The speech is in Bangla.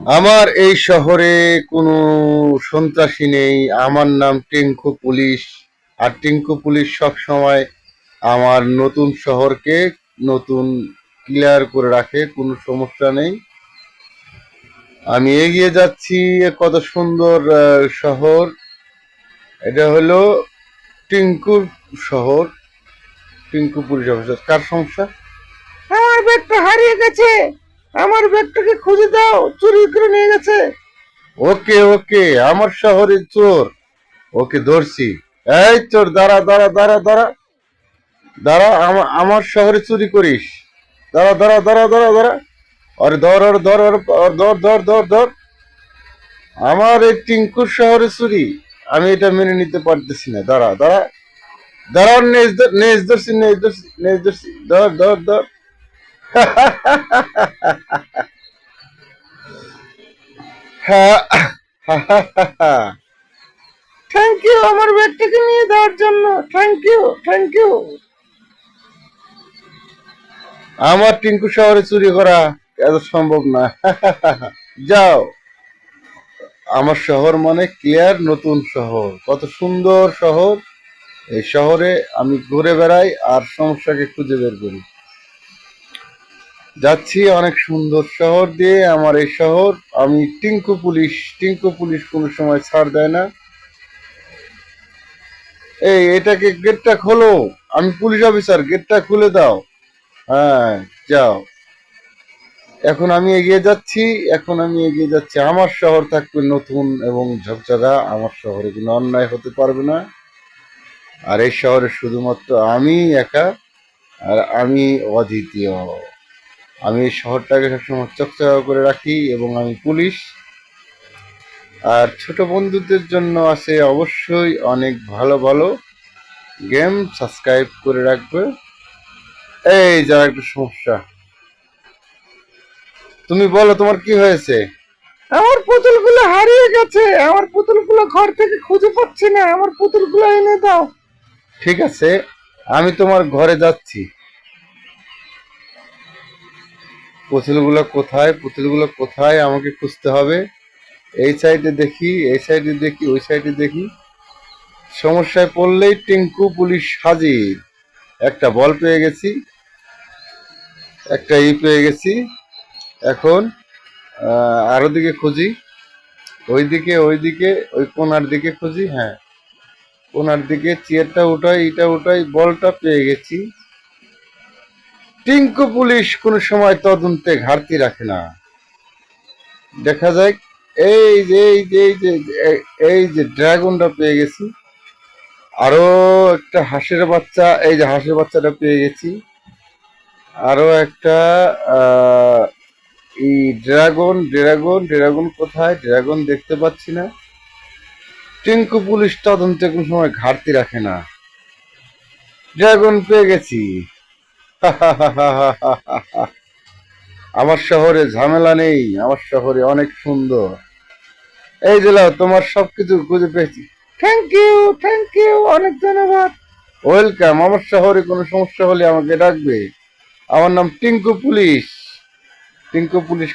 আমার এই শহরে কোনো সন্ত্রাসী নেই। আমার নাম টিঙ্কু পুলিশ। আর টিঙ্কু পুলিশ সব সময় আমার নতুন শহরকে নতুন ক্লিয়ার করে রাখে, কোনো সমস্যা নেই। আমি এগিয়ে যাচ্ছি। কত সুন্দর শহর। এটা হলো টিঙ্কুর শহর। Tinku police officer. কার সমস্যা? আমার ব্যাগটা হারিয়ে গেছে। আমার ব্যাগটাকে খুঁজে দাও, চুরি করে নিয়ে গেছে। ওকে ওকে, আমার শহরে চোর। ওকে ধরছি। এই চোর, দাঁড়া দাঁড়া দাঁড়া দাঁড়া দাঁড়া। আমার শহরে চুরি করিস? দাঁড়া দাঁড়া দাঁড়া দাঁড়া দাঁড়া। আরে ধর, ওর ধর, ওর ধর ধর ধর ধর। আমার এই টিঙ্কুর শহরে চুরি? আমি এটা মেনে নিতে পারতেছি না। দাঁড়া দাঁড়া দাঁড়া। ওর নেজ ধর, নেজ ধরছি, নেজ ধরছি, নেজ ধরছি। ধর ধর ধর। হ্যাঁ। থ্যাংক ইউ আমার ব্যাগটাকে নিয়ে দেওয়ার জন্য। Thank you, thank you. আমার টিঙ্কু শহরে চুরি করা এত সম্ভব না। যাও। আমার শহর মানে ক্লিয়ার নতুন শহর। কত সুন্দর শহর। এই শহরে আমি ঘুরে বেড়াই আর সমস্যাকে খুঁজে বের করি। যাচ্ছি অনেক সুন্দর শহর দিয়ে। আমার এই শহর। আমি টিঙ্কু পুলিশ। টিঙ্কু পুলিশ কোনো সময় ছাড় দেয় না। এই এটাকে গেটটা খোলো। আমি পুলিশ অফিসার, গেটটা খুলে দাও। হ্যাঁ, যাও। এখন আমি এগিয়ে যাচ্ছি। এখন আমি এগিয়ে যাচ্ছি। আমার শহর থাকবে নতুন এবং ঝকঝকা। আমার শহরে কোনো অন্যায় হতে পারবে না। আর এই শহরে শুধুমাত্র আমি একা। আর আমি অদ্বিতীয়। আমি এই শহরটাকে সবসময় চকচকা করে রাখি এবং আমি পুলিশ। আর ছোট বন্ধুদের জন্য আছে অবশ্যই অনেক ভালো ভালো গেম। সাবস্ক্রাইব করে রাখবে। এই যারা একটু সমস্যা, তুমি বলো তোমার কি হয়েছে? আমার পুতুলগুলো হারিয়ে গেছে। আমার পুতুলগুলো ঘর থেকে খুঁজে পাচ্ছি না। আমার পুতুলগুলো এনে দাও। ঠিক আছে, আমি তোমার ঘরে যাচ্ছি। পুতুলগুলো কোথায়? পুতুলগুলো কোথায় আমাকে খুঁজতে হবে। এই সাইডে দেখি, এই সাইডে দেখি, ওই সাইডে দেখি। সমস্যায় পড়লেই টিঙ্কু পুলিশ হাজির। একটা বল পেয়ে গেছি, একটা পেয়ে গেছি। এখন আরো দিকে খুঁজি। ওইদিকে, ওইদিকে, ওই কোনার দিকে খুঁজি। হ্যাঁ, কোনার দিকে চেয়ারটা উঠাই, ইটা উঠাই, বলটা পেয়ে গেছি। টিঙ্কু পুলিশ কোনো সময় তদন্তে ঘাটতি রাখে না। দেখা যায়। এই যে এই যে এই যে এই যে ড্রাগনটা পেয়ে গেছি। আরো একটা হাঁসের বাচ্চা। এই যে হাঁসের বাচ্চাটা পেয়ে গেছি। আরো একটা আহ এই ড্রাগন, ড্রাগন, ড্রাগন কোথায়? ড্রাগন দেখতে পাচ্ছি না। টিঙ্কু পুলিশ তদন্তে কোনো সময় ঘাটতি রাখে না। ড্রাগন পেয়ে গেছি। আমার শহরে ঝামেলা নেই। আমার শহরে অনেক সুন্দর। এই যে লাও, তোমার সবকিছু খুঁজে পেয়েছি। থ্যাংক ইউ, থ্যাংক ইউ, অনেক ধন্যবাদ। ওয়েলকাম। আমার শহরে কোনো সমস্যা হলে আমাকে ডাকবে। আমার নাম টিঙ্কু পুলিশ। টিঙ্কু পুলিশ।